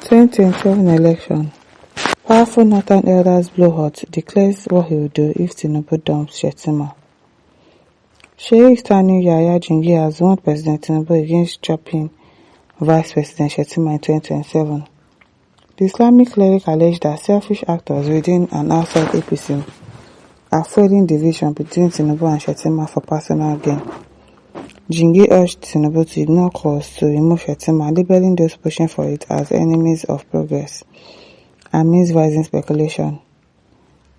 2027 election. Powerful Northern elders blow hot, declares what he will do if Tinubu dumps Shettima. Sheikh Tani Yahya Jingi has warned President Tinubu against dropping Vice President Shettima in 2027. The Islamic cleric alleged that selfish actors within and outside APC are fueling division between Tinubu and Shettima for personal gain. Jingi urged Tinubu to ignore calls to remove Shettima, labeling those pushing for it as enemies of progress, amidst rising speculation.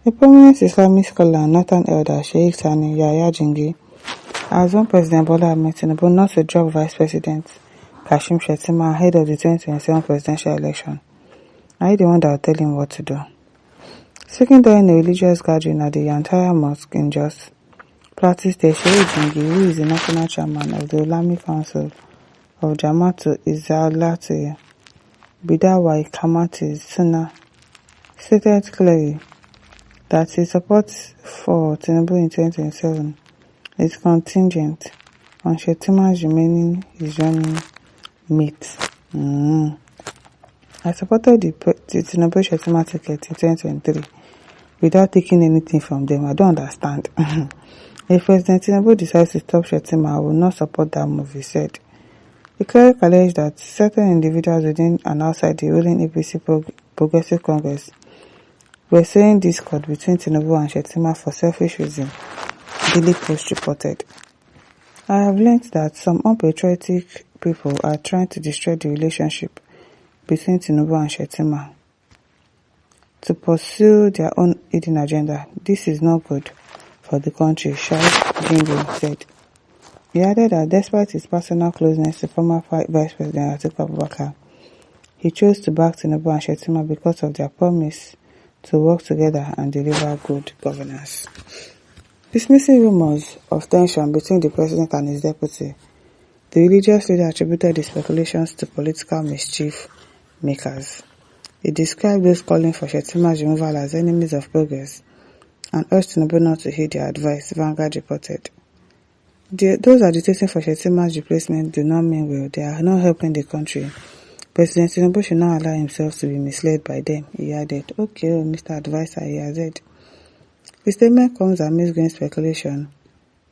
A prominent Islamic scholar and Northern elder, Sheikh Tani Yahya Jingi, has warned President Bola Ahmed Tinubu not to drop Vice President Kashim Shettima ahead of the 2027 presidential election. Are you the one that will tell him what to do? Speaking during a religious gathering at the Yantaya Mosque in Jos Plateau State, Sheikh Jingi, who is the national chairman of the Islamic Council of Jamaatul Izalatul Bid'ah wa Iqamatus Sunnah, stated clearly that his support for Tinubu in 2027 is contingent on Shettima's remaining his running mate. I supported the Tinubu Shettima ticket in 2023 without taking anything from them. I don't understand. If President Tinubu decides to stop Shettima, I will not support that move, he said. The cleric alleged that certain individuals within and outside the ruling APC Progressive Congress were sowing discord between Tinubu and Shettima for selfish reasons, Daily Post reported. I have learned that some unpatriotic people are trying to destroy the relationship between Tinubu and Shettima to pursue their own hidden agenda. This is not good for the country, Sheikh Jingi said. He added that despite his personal closeness to former Vice President Atiku Abubakar, he chose to back Tinubu and Shettima because of their promise to work together and deliver good governance. Dismissing rumors of tension between the president and his deputy, the religious leader attributed the speculations to political mischief makers. He described those calling for Shettima's removal as enemies of progress and urged Tinubu not to heed their advice, Vanguard reported. Those agitating for Shettima's replacement do not mean well. They are not helping the country. President Tinubu should not allow himself to be misled by them, he added. Okay, Mr. Advisor, he added. The statement comes amidst growing speculation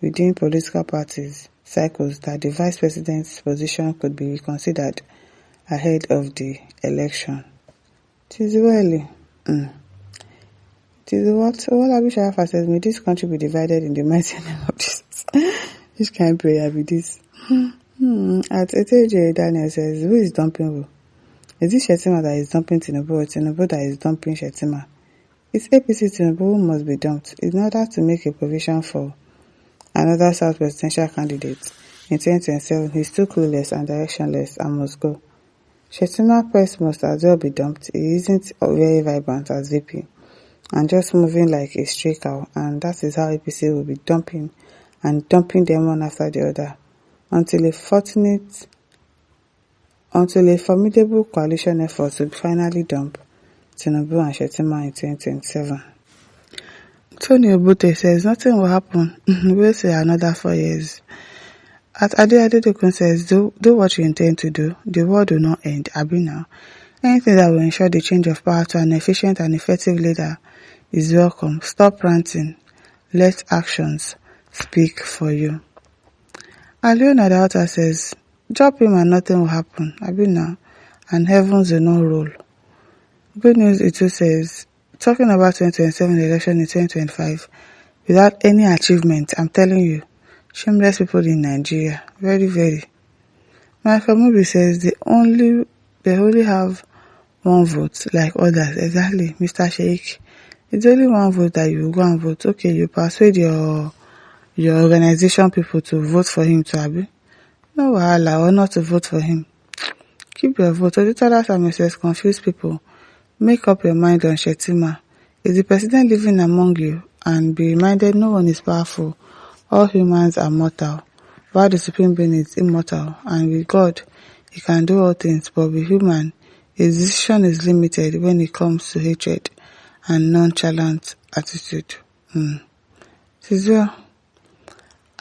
within political parties circles that the vice president's position could be reconsidered ahead of the election. It is early. It is what Olabi Sharafa says, may this country be divided in the mighty name of Jesus. Which kind of prayer be this? At ATJ, Daniel says, who is dumping who? Is it Shettima that is dumping Tinubu or Tinubu that is dumping Shettima? It's APC Tinubu who must be dumped in order to make a provision for another South presidential candidate in 2027. He's too clueless and directionless and must go. Shettima press must as well be dumped. He isn't very vibrant as VP and just moving like a stray cow, and that is how APC will be dumping them one after the other until a formidable coalition effort will finally dump Tinubu and Shettima in 2027. Tony Obute says nothing will happen. We'll say another 4 years. At Ade Adedokun says, do what you intend to do. The world will not end. Abi now. Anything that will ensure the change of power to an efficient and effective leader is welcome. Stop ranting. Let actions speak for you. Alio Nadauta says, drop him and nothing will happen. Abi now. And heavens will not roll. Good News Itu says, talking about 2027 election in 2025 without any achievement, I'm telling you, shameless people in Nigeria. Very, very. Michael Mubi says they only have one vote like others. Exactly, Mr. Sheikh. It's only one vote that you go and vote. Okay, you persuade your organization people to vote for him to Abi. No wahala or not to vote for him. Keep your vote. Oditola Samuel says confuse people. Make up your mind on Shettima. Is the president living among you? And be reminded no one is powerful. All humans are mortal, while the supreme being is immortal. And with God, he can do all things, but with human, his decision is limited when it comes to hatred and nonchalant attitude. This well.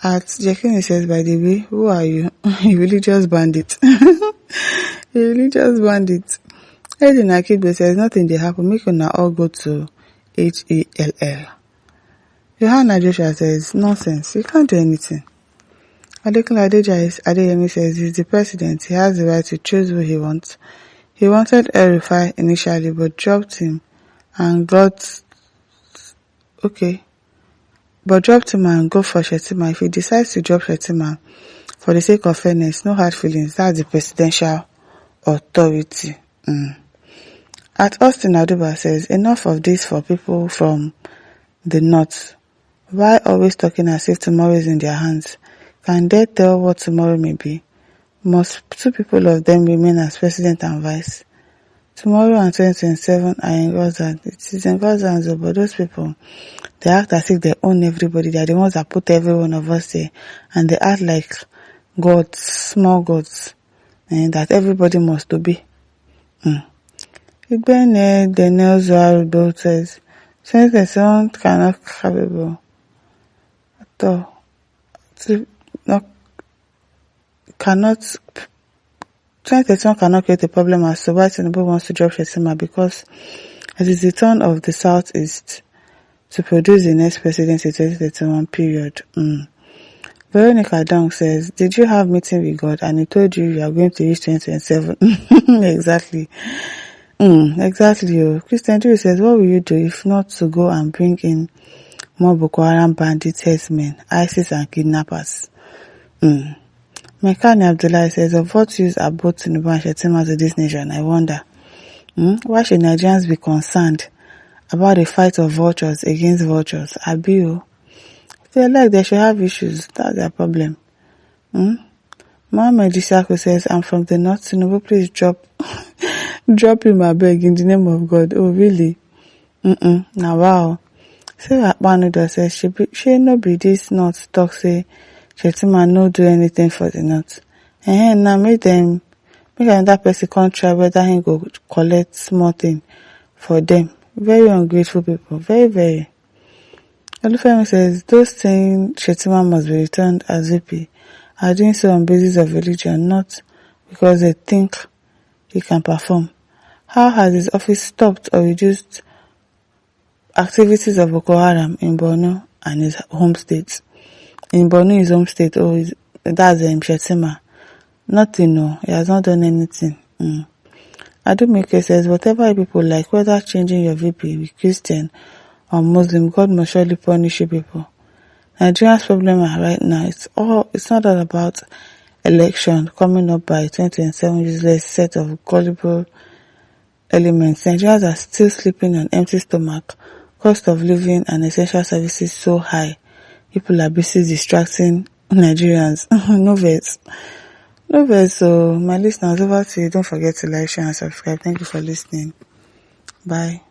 At Jekini says, by the way, who are you? A religious bandit. A religious bandit. Lady Nakigbe says nothing dey happen, make una all go to HELL. Johanna Joshua says nonsense, you can't do anything. Adekunle Adeyemi says he's the president, he has the right to choose who he wants. He wanted El-Rufai initially but dropped him and go for Shettima. If he decides to drop Shettima for the sake of fairness, no hard feelings, that's the presidential authority. At Austin Aduba says, enough of this for people from the north. Why always talking as if tomorrow is in their hands? Can they tell what tomorrow may be? Must two people of them remain as president and vice? Tomorrow and 2027 are in God's hands. It is in God's hands, but those people, they act as if they own everybody. They are the ones that put every one of us there. And they act like gods, small gods, and that everybody must obey. Igbene Daniel Zuarudo says, 2027 cannot capable at all. Cannot 2031 cannot create a problem as to why Tinubu wants to drop Shettima, because it is the turn of the Southeast to produce the next president in 2031 period. Veronica Dong says, did you have meeting with God and he told you are going to reach 2027? Exactly. Exactly. Christian Drew says, what will you do if not to go and bring in more Boko Haram bandits, herdsmen, ISIS and kidnappers? Mekani Abdullahi says, of what use are both Tinubu and Shettima to this nation? I wonder. Why should Nigerians be concerned about a fight of vultures against vultures? Abio. If they like, they should have issues. That's their problem. Mohammed Isako says, I'm from the north. Tinubu, please drop him, I beg, in the name of God. Oh, really? Now, wow. Sarah Akpanudo says, she no be this north talk say Shettima no do anything for the north. Now make another person come try whether he go collect small thing for them. Very ungrateful people. Very, very. Olufemi says, those saying Shettima must be returned as VP are doing so on basis of religion, not because they think he can perform. How has his office stopped or reduced activities of Boko Haram in Borno and his home state? In Borno, his home state, that's Shettima. Nothing, no. He has not done anything. Adumike says, whatever people like, whether changing your VP with Christian or Muslim, God must surely punish you people. Nigeria's problem right now, it's not all about election coming up by 2027 useless set of gullible elements. Nigerians are still sleeping on empty stomach. Cost of living and essential services so high. People are busy distracting Nigerians. No verse. So my listeners, over to you. Don't forget to like, share and subscribe. Thank you for listening. Bye.